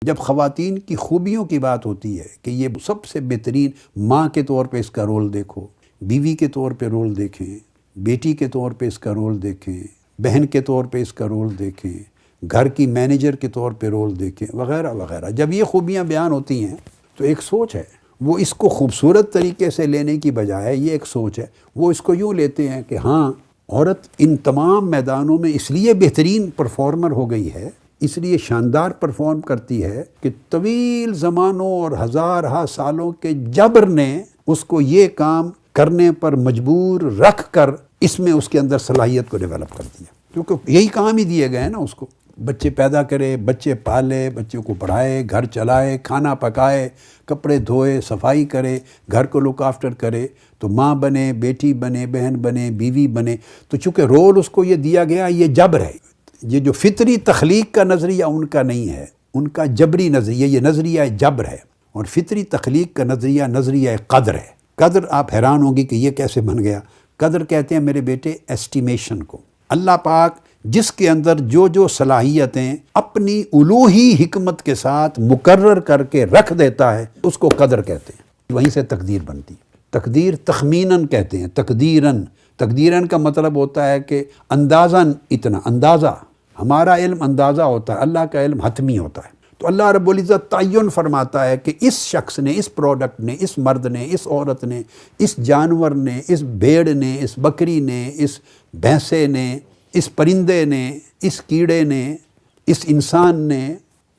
جب خواتین کی خوبیوں کی بات ہوتی ہے کہ یہ سب سے بہترین ماں کے طور پہ اس کا رول دیکھو، بیوی کے طور پہ رول دیکھیں، بیٹی کے طور پہ اس کا رول دیکھیں، بہن کے طور پہ اس کا رول دیکھیں، گھر کی مینیجر کے طور پہ رول دیکھیں، وغیرہ وغیرہ، جب یہ خوبیاں بیان ہوتی ہیں تو ایک سوچ ہے، وہ اس کو خوبصورت طریقے سے لینے کی بجائے یہ ایک سوچ ہے، وہ اس کو یوں لیتے ہیں کہ ہاں عورت ان تمام میدانوں میں اس لیے بہترین پرفارمر ہو گئی ہے، اس لیے شاندار پرفارم کرتی ہے کہ طویل زمانوں اور ہزارہ سالوں کے جبر نے اس کو یہ کام کرنے پر مجبور رکھ کر اس میں اس کے اندر صلاحیت کو ڈیولپ کر دیا، کیونکہ یہی کام ہی دیے گئے ہیں نا اس کو، بچے پیدا کرے، بچے پالے، بچوں کو پڑھائے، گھر چلائے، کھانا پکائے، کپڑے دھوئے، صفائی کرے، گھر کو لک آفٹر کرے، تو ماں بنے، بیٹی بنے، بہن بنے، بیوی بنے، تو چونکہ رول اس کو یہ دیا گیا، یہ جبر ہے، یہ جو فطری تخلیق کا نظریہ ان کا نہیں ہے، ان کا جبری نظریہ، یہ نظریہ جبر ہے، اور فطری تخلیق کا نظریہ قدر ہے۔ قدر آپ حیران ہوں گی کہ یہ کیسے بن گیا۔ قدر کہتے ہیں میرے بیٹے ایسٹیمیشن کو۔ اللہ پاک جس کے اندر جو جو صلاحیتیں اپنی الوہی حکمت کے ساتھ مقرر کر کے رکھ دیتا ہے اس کو قدر کہتے ہیں، وہیں سے تقدیر بنتی ہے۔ تقدیر تخمیناً کہتے ہیں، تقدیراً کا مطلب ہوتا ہے کہ اندازاً اتنا، اندازہ، ہمارا علم اندازہ ہوتا ہے، اللہ کا علم حتمی ہوتا ہے۔ تو اللہ رب العزت تعین فرماتا ہے کہ اس شخص نے، اس پروڈکٹ نے، اس مرد نے، اس عورت نے، اس جانور نے، اس بھیڑ نے، اس بکری نے، اس بھینسے نے، اس پرندے نے، اس کیڑے نے، اس انسان نے،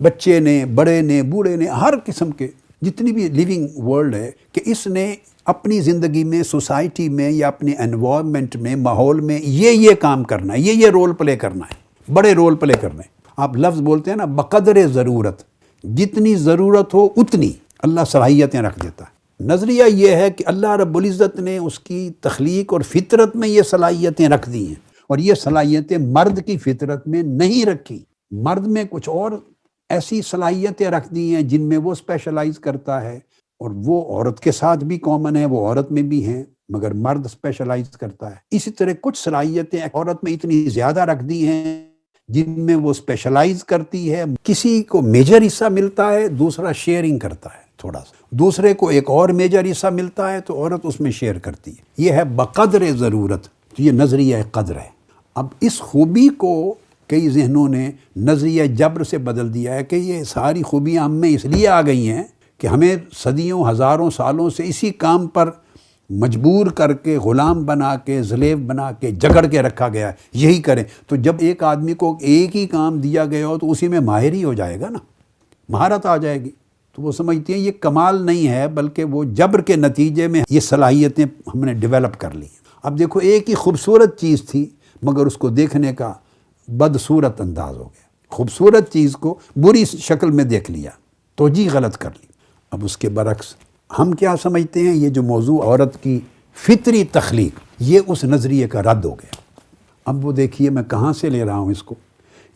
بچے نے، بڑے نے، بوڑھے نے، ہر قسم کے جتنی بھی لیونگ ورلڈ ہے، کہ اس نے اپنی زندگی میں، سوسائٹی میں یا اپنے انوائرمنٹ میں، ماحول میں یہ کام کرنا ہے، یہ رول پلے کرنا ہے، بڑے رول پلے کرنا ہے۔ آپ لفظ بولتے ہیں نا بقدر ضرورت، جتنی ضرورت ہو اتنی اللہ صلاحیتیں رکھ دیتا ہے۔ نظریہ یہ ہے کہ اللہ رب العزت نے اس کی تخلیق اور فطرت میں یہ صلاحیتیں رکھ دی ہیں، اور یہ صلاحیتیں مرد کی فطرت میں نہیں رکھی۔ مرد میں کچھ اور ایسی صلاحیتیں رکھ دی ہیں جن میں وہ اسپیشلائز کرتا ہے، اور وہ عورت کے ساتھ بھی کامن ہے، وہ عورت میں بھی ہیں، مگر مرد اسپیشلائز کرتا ہے۔ اسی طرح کچھ صلاحیتیں عورت میں اتنی زیادہ رکھ دی ہیں جن میں وہ اسپیشلائز کرتی ہے، کسی کو میجر حصہ ملتا ہے، دوسرا شیئرنگ کرتا ہے تھوڑا سا، دوسرے کو ایک اور میجر حصہ ملتا ہے تو عورت اس میں شیئر کرتی ہے۔ یہ ہے بقدر ضرورت، تو یہ نظریہ قدر ہے۔ اب اس خوبی کو کئی ذہنوں نے نظریہ جبر سے بدل دیا ہے کہ یہ ساری خوبیاں ہم میں اس لیے آ گئی ہیں کہ ہمیں صدیوں، ہزاروں سالوں سے اسی کام پر مجبور کر کے، غلام بنا کے، ذلیل بنا کے، جگڑ کے رکھا گیا ہے، یہی کریں۔ تو جب ایک آدمی کو ایک ہی کام دیا گیا ہو تو اسی میں ماہر ہی ہو جائے گا نا، مہارت آ جائے گی۔ تو وہ سمجھتی ہیں یہ کمال نہیں ہے، بلکہ وہ جبر کے نتیجے میں یہ صلاحیتیں ہم نے ڈیولپ کر لی۔ اب دیکھو ایک ہی خوبصورت چیز تھی، مگر اس کو دیکھنے کا بدصورت انداز ہو گیا، خوبصورت چیز کو بری شکل میں دیکھ لیا، توجیہ غلط کر لی۔ اب اس کے برعکس ہم کیا سمجھتے ہیں، یہ جو موضوع عورت کی فطری تخلیق، یہ اس نظریے کا رد ہو گیا۔ اب وہ دیکھیے میں کہاں سے لے رہا ہوں اس کو،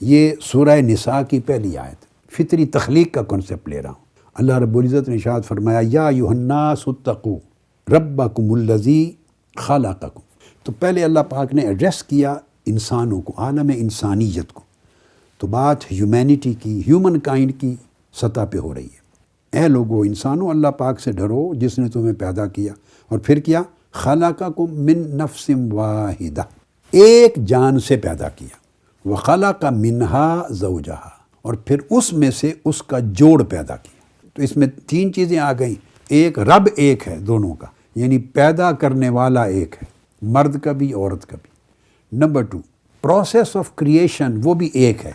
یہ سورہ نساء کی پہلی آیت، فطری تخلیق کا کنسپٹ لے رہا ہوں۔ اللہ رب العزت نے ارشاد فرمایا، یا ایھا الناس اتقوا ربکم الذی خلقکم۔ تو پہلے اللہ پاک نے ایڈریس کیا انسانوں کو، عالم انسانیت کو، تو بات ہیومینٹی کی، ہیومن کائنڈ کی سطح پہ ہو رہی ہے۔ اے لوگو، انسانوں، اللہ پاک سے ڈرو جس نے تمہیں پیدا کیا، اور پھر کیا، خلقکم من نفس واحدہ، ایک جان سے پیدا کیا، وخلق منہا زوجہا، اور پھر اس میں سے اس کا جوڑ پیدا کیا۔ تو اس میں تین چیزیں آ گئیں، ایک رب ایک ہے دونوں کا، یعنی پیدا کرنے والا ایک ہے، مرد کا بھی عورت کا بھی۔ نمبر 2، پروسیس آف کریشن وہ بھی ایک ہے،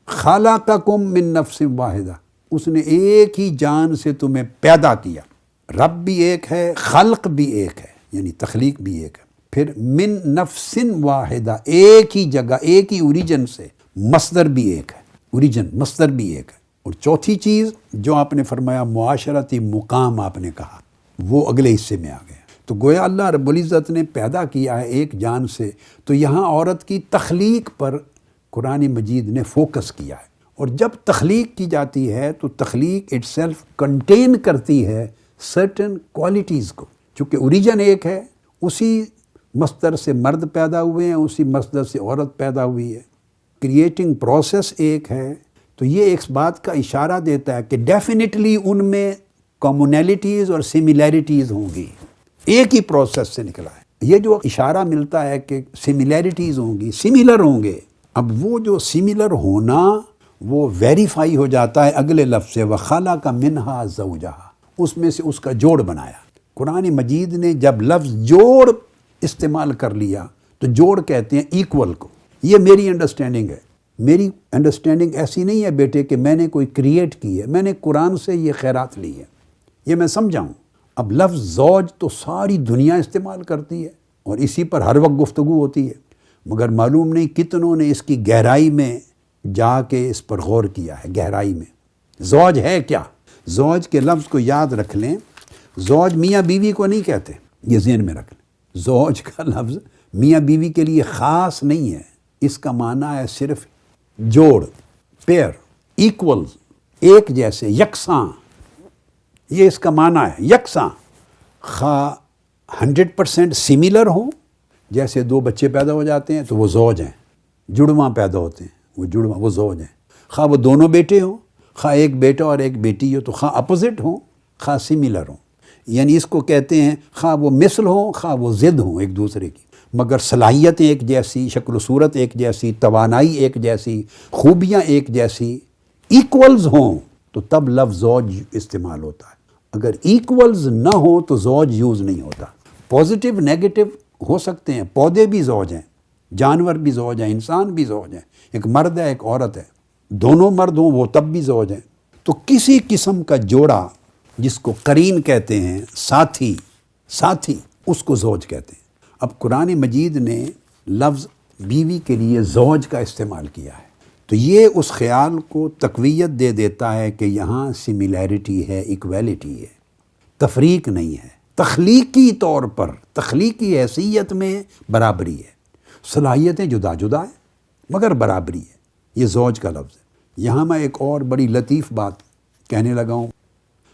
خلقکم من نفس واحدہ، اس نے ایک ہی جان سے تمہیں پیدا کیا۔ رب بھی ایک ہے، خلق بھی ایک ہے، یعنی تخلیق بھی ایک ہے۔ پھر من نفس واحدہ، ایک ہی جگہ، ایک ہی اوریجن سے، مصدر بھی ایک ہے، اوریجن مصدر بھی ایک ہے۔ اور چوتھی چیز جو آپ نے فرمایا معاشرتی مقام آپ نے کہا، وہ اگلے حصے میں آ گیا۔ تو گویا اللہ رب العزت نے پیدا کیا ہے ایک جان سے، تو یہاں عورت کی تخلیق پر قرآن مجید نے فوکس کیا ہے۔ اور جب تخلیق کی جاتی ہے تو تخلیق اٹ سیلف کنٹین کرتی ہے سرٹن کوالٹیز کو، چونکہ اوریجن ایک ہے، اسی مصدر سے مرد پیدا ہوئے ہیں، اسی مصدر سے عورت پیدا ہوئی ہے، کریٹنگ پروسیس ایک ہے، تو یہ ایک بات کا اشارہ دیتا ہے کہ ڈیفینیٹلی ان میں کامونیلٹیز اور سملیرٹیز ہوں گی، ایک ہی پروسیس سے نکلا ہے۔ یہ جو اشارہ ملتا ہے کہ سملیرٹیز ہوں گی، سملر ہوں گے، اب وہ جو سملر ہونا وہ ویریفائی ہو جاتا ہے اگلے لفظ سے، وَخَلَقَ مِنْهَا زَوْجَهَا، اس میں سے اس کا جوڑ بنایا۔ قرآن مجید نے جب لفظ جوڑ استعمال کر لیا تو جوڑ کہتے ہیں ایکول کو۔ یہ میری انڈرسٹینڈنگ ہے، میری انڈرسٹینڈنگ ایسی نہیں ہے بیٹے کہ میں نے کوئی کریٹ کی ہے، میں نے قرآن سے یہ خیرات لی ہے، یہ میں سمجھاؤں۔ اب لفظ زوج تو ساری دنیا استعمال کرتی ہے اور اسی پر ہر وقت گفتگو ہوتی ہے، مگر معلوم نہیں کتنوں نے اس کی گہرائی میں جا کے اس پر غور کیا ہے۔ گہرائی میں زوج ہے کیا؟ زوج کے لفظ کو یاد رکھ لیں، زوج میاں بیوی کو نہیں کہتے، یہ ذہن میں رکھ لیں۔ زوج کا لفظ میاں بیوی کے لیے خاص نہیں ہے، اس کا معنی ہے صرف جوڑ، پیئر، ایکول، ایک جیسے، یکساں، یہ اس کا معنی ہے، یکساں، خواہ 100% سملر ہوں، جیسے دو بچے پیدا ہو جاتے ہیں تو وہ زوج ہیں، جڑواں پیدا ہوتے ہیں وہ جڑواں، وہ زوج ہیں، خواہ وہ دونوں بیٹے ہوں، خواہ ایک بیٹا اور ایک بیٹی ہو، تو خواہ اپوزٹ ہوں خواہ سملر ہوں، یعنی اس کو کہتے ہیں خواہ وہ مثل ہوں خواہ وہ ضد ہوں ایک دوسرے کی، مگر صلاحیتیں ایک جیسی، شکل و صورت ایک جیسی، توانائی ایک جیسی، خوبیاں ایک جیسی، ایکولز ہوں تو تب لفظ زوج استعمال ہوتا ہے۔ اگر ایکولز نہ ہو تو زوج یوز نہیں ہوتا۔ پازیٹیو نیگیٹو ہو سکتے ہیں، پودے بھی زوج ہیں، جانور بھی زوج ہیں، انسان بھی زوج ہیں، ایک مرد ہے ایک عورت ہے، دونوں مرد ہوں وہ تب بھی زوج ہیں۔ تو کسی قسم کا جوڑا جس کو قرین کہتے ہیں، ساتھی، اس کو زوج کہتے ہیں۔ اب قرآن مجید نے لفظ بیوی کے لیے زوج کا استعمال کیا ہے، تو یہ اس خیال کو تقویت دے دیتا ہے کہ یہاں سملیرٹی ہے، ایکویلٹی ہے، تفریق نہیں ہے، تخلیقی طور پر، تخلیقی حیثیت میں برابری ہے، صلاحیتیں جدا جدا ہیں مگر برابری ہے، یہ زوج کا لفظ ہے۔ یہاں میں ایک اور بڑی لطیف بات کہنے لگا ہوں،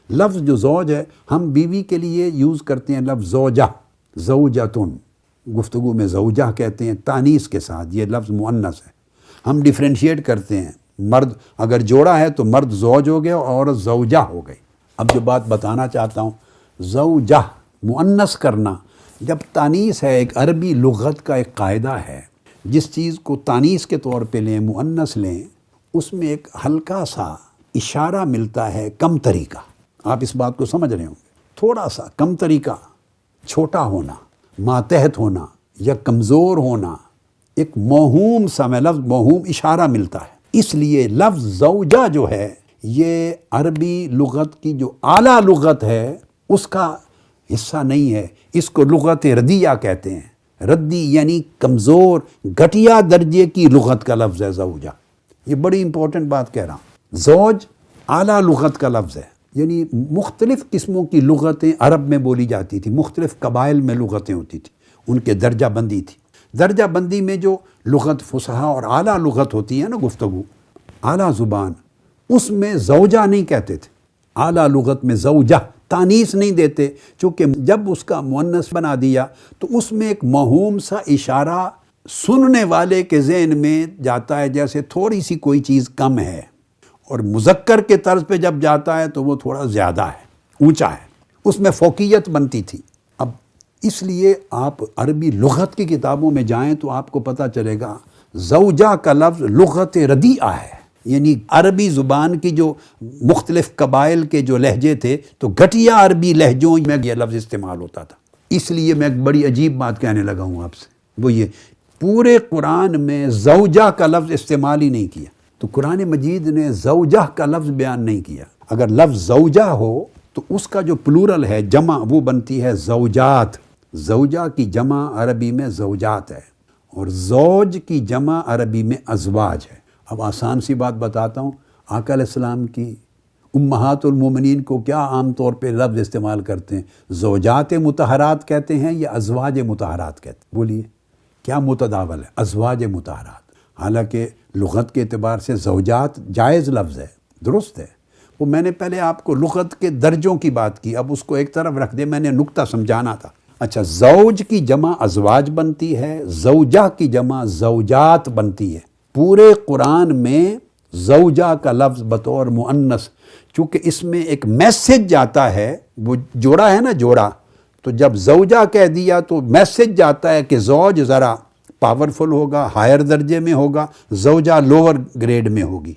لفظ جو زوج ہے ہم بیوی کے لیے یوز کرتے ہیں لفظ زوجہ، زوجتن، گفتگو میں زوجہ کہتے ہیں تانیث کے ساتھ، یہ لفظ مؤنث ہے۔ ہم ڈیفرینشیٹ کرتے ہیں، مرد اگر جوڑا ہے تو مرد زوج ہو گیا اور عورت زوجہ ہو گئی۔ اب جو بات بتانا چاہتا ہوں، زوجہ مؤنث کرنا، جب تانیث ہے، ایک عربی لغت کا ایک قاعدہ ہے، جس چیز کو تانیث کے طور پہ لیں، مؤنث لیں، اس میں ایک ہلکا سا اشارہ ملتا ہے کم طریقہ۔ آپ اس بات کو سمجھ رہے ہوں گے، تھوڑا سا کم طریقہ، چھوٹا ہونا، ماتحت ہونا یا کمزور ہونا، ایک موہوم سا، میں لفظ موہوم اشارہ ملتا ہے۔ اس لیے لفظ زوجہ جو ہے یہ عربی لغت کی جو اعلیٰ لغت ہے اس کا حصہ نہیں ہے، اس کو لغت ردیہ کہتے ہیں۔ ردی یعنی کمزور، گھٹیا درجے کی لغت کا لفظ ہے زوجہ۔ یہ بڑی امپورٹنٹ بات کہہ رہا ہوں، زوج اعلیٰ لغت کا لفظ ہے، یعنی مختلف قسموں کی لغتیں عرب میں بولی جاتی تھی، مختلف قبائل میں لغتیں ہوتی تھیں، ان کے درجہ بندی تھی۔ درجہ بندی میں جو لغت فصحا اور اعلیٰ لغت ہوتی ہے نا، گفتگو، اعلیٰ زبان، اس میں زوجہ نہیں کہتے تھے، اعلیٰ لغت میں زوجہ، تانیث نہیں دیتے، چونکہ جب اس کا مؤنث بنا دیا تو اس میں ایک موہوم سا اشارہ سننے والے کے ذہن میں جاتا ہے جیسے تھوڑی سی کوئی چیز کم ہے، اور مذکر کے طرز پہ جب جاتا ہے تو وہ تھوڑا زیادہ ہے، اونچا ہے، اس میں فوقیت بنتی تھی۔ اب اس لیے آپ عربی لغت کی کتابوں میں جائیں تو آپ کو پتہ چلے گا زوجہ کا لفظ لغت ردیعہ ہے، یعنی عربی زبان کی جو مختلف قبائل کے جو لہجے تھے تو گھٹیا عربی لہجوں میں یہ لفظ استعمال ہوتا تھا۔ اس لیے میں ایک بڑی عجیب بات کہنے لگا ہوں آپ سے، وہ یہ پورے قرآن میں زوجہ کا لفظ استعمال ہی نہیں کیا، تو قرآن مجید نے زوجہ کا لفظ بیان نہیں کیا۔ اگر لفظ زوجہ ہو تو اس کا جو پلورل ہے، جمع، وہ بنتی ہے زوجات۔ زوجہ کی جمع عربی میں زوجات ہے اور زوج کی جمع عربی میں ازواج ہے۔ اب آسان سی بات بتاتا ہوں، آقا علیہ السلام کی امہات المومنین کو کیا عام طور پہ لفظ استعمال کرتے ہیں؟ زوجات مطہرات کہتے ہیں یا ازواج مطہرات کہتے ہیں؟ بولیے کیا متداول ہے؟ ازواج مطہرات۔ حالانکہ لغت کے اعتبار سے زوجات جائز لفظ ہے، درست ہے، وہ میں نے پہلے آپ کو لغت کے درجوں کی بات کی، اب اس کو ایک طرف رکھ دے، میں نے نکتہ سمجھانا تھا۔ اچھا، زوج کی جمع ازواج بنتی ہے، زوجہ کی جمع زوجات بنتی ہے۔ پورے قرآن میں زوجہ کا لفظ بطور مؤنث، چونکہ اس میں ایک میسج جاتا ہے، وہ جوڑا ہے نا جوڑا، تو جب زوجہ کہہ دیا تو میسج جاتا ہے کہ زوج ذرا پاورفل ہوگا، ہائر درجے میں ہوگا، زوجہ لوور گریڈ میں ہوگی،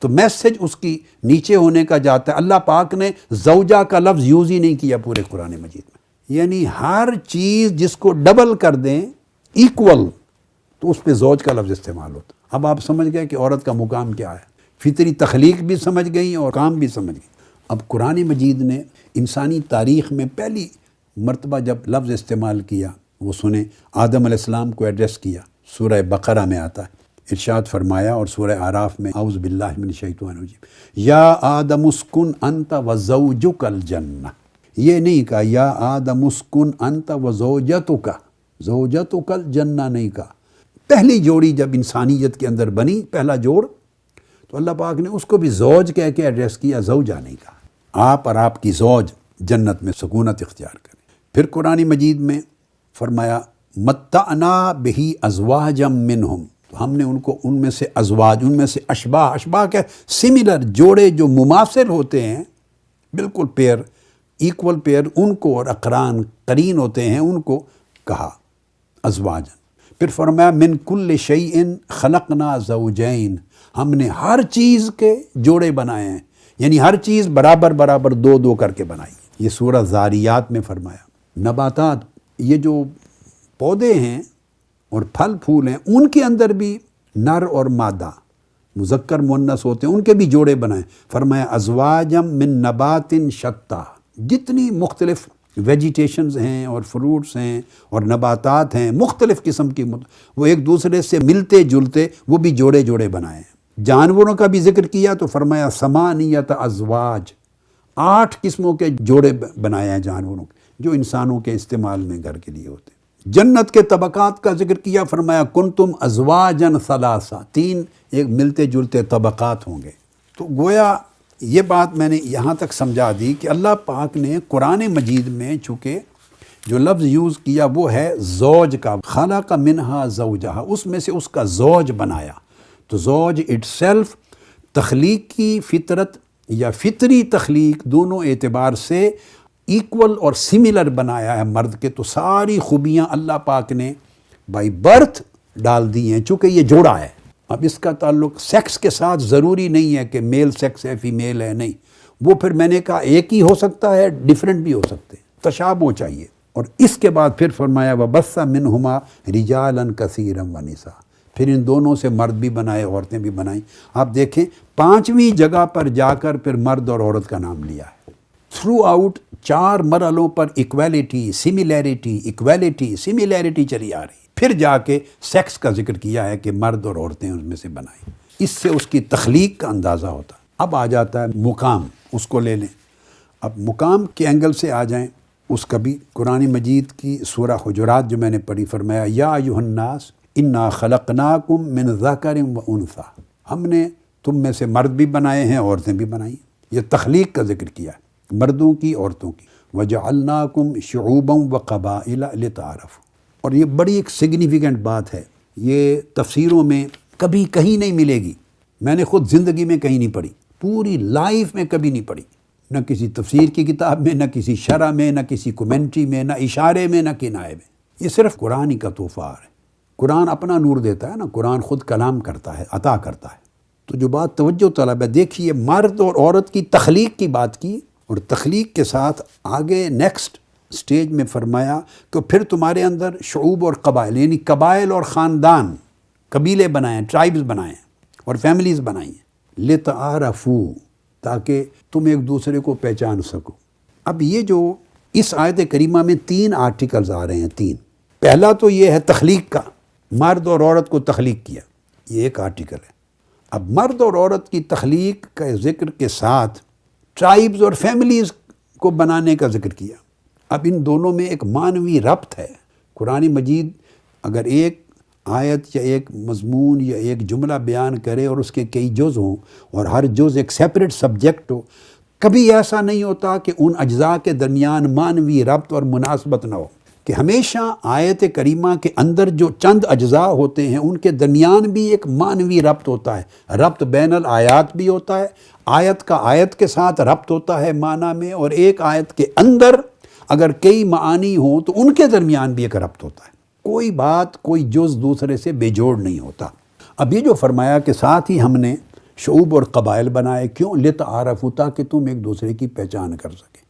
تو میسج اس کی نیچے ہونے کا جاتا ہے۔ اللہ پاک نے زوجہ کا لفظ یوز ہی نہیں کیا پورے قرآن مجید میں، یعنی ہر چیز جس کو ڈبل کر دیں ایکول تو اس پہ زوج کا لفظ استعمال ہوتا۔ اب آپ سمجھ گئے کہ عورت کا مقام کیا ہے، فطری تخلیق بھی سمجھ گئی اور کام بھی سمجھ گئی۔ اب قرآن مجید نے انسانی تاریخ میں پہلی مرتبہ جب لفظ استعمال کیا، وہ سنیں، آدم علیہ السلام کو ایڈریس کیا، سورہ بقرہ میں آتا ہے، ارشاد فرمایا، اور سورہ اعراف میں اعوذ باللہ من الشیطان الرجیم، یا آدم اسکن انت وزوجک الجنہ، یہ نہیں کہا یا آدم اسکن انت وزوجتک، زوجتک الجنہ نہیں کہا۔ پہلی جوڑی جب انسانیت کے اندر بنی، پہلا جوڑ، تو اللہ پاک نے اس کو بھی زوج کہہ کے ایڈریس کیا، زوجہ نہیں کہا۔ آپ اور آپ کی زوج جنت میں سکونت اختیار کریں۔ پھر قرآن مجید میں فرمایا متعنا بہی ازواجا منہم، تو ہم نے ان کو ان میں سے ازواج، ان میں سے اشباہ کے سملر جوڑے جو مماثل ہوتے ہیں، بالکل پیئر، ایکول پیئر، ان کو، اور اقران قرین ہوتے ہیں ان کو کہا ازواجا۔ پھر فرمایا من کل شیء خلقنا زوجین، ہم نے ہر چیز کے جوڑے بنائے ہیں، یعنی ہر چیز برابر برابر دو دو کر کے بنائی۔ یہ سورہ ذاریات میں فرمایا۔ نباتات، یہ جو پودے ہیں اور پھل پھول ہیں، ان کے اندر بھی نر اور مادہ، مذکر مؤنث ہوتے ہیں، ان کے بھی جوڑے بنائے۔ فرمایا ازواجم من نبات شتیٰ، جتنی مختلف ویجیٹیشنز ہیں اور فروٹس ہیں اور نباتات ہیں مختلف قسم کی، وہ ایک دوسرے سے ملتے جلتے، وہ بھی جوڑے جوڑے بنائے ہیں۔ جانوروں کا بھی ذکر کیا تو فرمایا ثمانیۃ ازواج، 8 قسموں کے جوڑے بنائے ہیں جانوروں کے، جو انسانوں کے استعمال میں گھر کے لیے ہوتے ہیں۔ جنت کے طبقات کا ذکر کیا، فرمایا کنتم ازواجا ثلاثہ، 3 ایک ملتے جلتے طبقات ہوں گے۔ تو گویا یہ بات میں نے یہاں تک سمجھا دی کہ اللہ پاک نے قرآن مجید میں چونکہ جو لفظ یوز کیا وہ ہے زوج کا، خلق منہا زوجہا، اس میں سے اس کا زوج بنایا۔ تو زوج اٹ سیلف تخلیقی فطرت یا فطری تخلیق دونوں اعتبار سے ایکول اور سملر بنایا ہے مرد کے، تو ساری خوبیاں اللہ پاک نے بائی برتھ ڈال دی ہیں، چونکہ یہ جوڑا ہے۔ اب اس کا تعلق سیکس کے ساتھ ضروری نہیں ہے کہ میل سیکس ہے فیمیل ہے، نہیں، وہ پھر میں نے کہا ایک ہی ہو سکتا ہے، ڈیفرنٹ بھی ہو سکتے ہیں، تشابہ چاہیے۔ اور اس کے بعد پھر فرمایا وَبَثَّ مِنْهُمَا رِجَالًا كَثِيرًا وَنِسَاءً، پھر ان دونوں سے مرد بھی بنائے، عورتیں بھی بنائیں۔ آپ دیکھیں 5ویں جگہ پر جا کر پھر مرد اور عورت کا نام لیا ہے۔ تھرو آؤٹ 4 مرحلوں پر ایکویلٹی، سملیرٹی چلی آ رہی، پھر جا کے سیکس کا ذکر کیا ہے کہ مرد اور عورتیں اس میں سے بنائیں، اس سے اس کی تخلیق کا اندازہ ہوتا ہے۔ اب آ جاتا ہے مقام، اس کو لے لیں۔ اب مقام کے اینگل سے آ جائیں، اس کا بھی قرآن مجید کی سورہ حجرات جو میں نے پڑھی، فرمایا یا ایھا الناس انا خلقناکم من ذکر و انثیٰ، ہم نے تم میں سے مرد بھی بنائے ہیں، عورتیں بھی بنائی ہیں۔ یہ تخلیق کا ذکر کیا ہے، مردوں کی عورتوں کی۔ وجعلناکم شعوبا وقبائل لتعارفوا، اور یہ بڑی ایک سگنیفیکنٹ بات ہے، یہ تفسیروں میں کبھی کہیں نہیں ملے گی، میں نے خود زندگی میں کہیں نہیں پڑھی، پوری لائف میں کبھی نہیں پڑھی، نہ کسی تفسیر کی کتاب میں، نہ کسی شرح میں، نہ کسی کومنٹری میں، نہ اشارے میں، نہ کنایے میں۔ یہ صرف قرآن ہی کا تحفہ ہے۔ قرآن اپنا نور دیتا ہے نا، قرآن خود کلام کرتا ہے، عطا کرتا ہے۔ تو جو بات توجہ طلب ہے، دیکھیے مرد اور عورت کی تخلیق کی بات کی، اور تخلیق کے ساتھ آگے نیکسٹ سٹیج میں فرمایا کہ پھر تمہارے اندر شعوب اور قبائل، یعنی قبائل اور خاندان، قبیلے بنائیں، ٹرائبز بنائیں اور فیملیز بنائیں، لتعارفوا، تاکہ تم ایک دوسرے کو پہچان سکو۔ اب یہ جو اس آیت کریمہ میں 3 آرٹیکلز آ رہے ہیں، 3۔ پہلا تو یہ ہے تخلیق کا، مرد اور عورت کو تخلیق کیا، یہ ایک آرٹیکل ہے۔ اب مرد اور عورت کی تخلیق کے ذکر کے ساتھ ٹرائبز اور فیملیز کو بنانے کا ذکر کیا۔ اب ان دونوں میں ایک معنوی ربط ہے۔ قرآن مجید اگر ایک آیت یا ایک مضمون یا ایک جملہ بیان کرے اور اس کے کئی جز ہوں اور ہر جز ایک سیپریٹ سبجیکٹ ہو، کبھی ایسا نہیں ہوتا کہ ان اجزاء کے درمیان معنوی ربط اور مناسبت نہ ہو۔ کہ ہمیشہ آیت کریمہ کے اندر جو چند اجزاء ہوتے ہیں ان کے درمیان بھی ایک معنوی ربط ہوتا ہے، ربط بین الآیات بھی ہوتا ہے، آیت کا آیت کے ساتھ ربط ہوتا ہے معنی میں، اور ایک آیت کے اندر اگر کئی معانی ہوں تو ان کے درمیان بھی ایک ربط ہوتا ہے، کوئی بات کوئی جز دوسرے سے بے جوڑ نہیں ہوتا۔ اب یہ جو فرمایا کہ ساتھ ہی ہم نے شعوب اور قبائل بنائے، کیوں؟ لتعارفوا، تاکہ تم ایک دوسرے کی پہچان کر سکے۔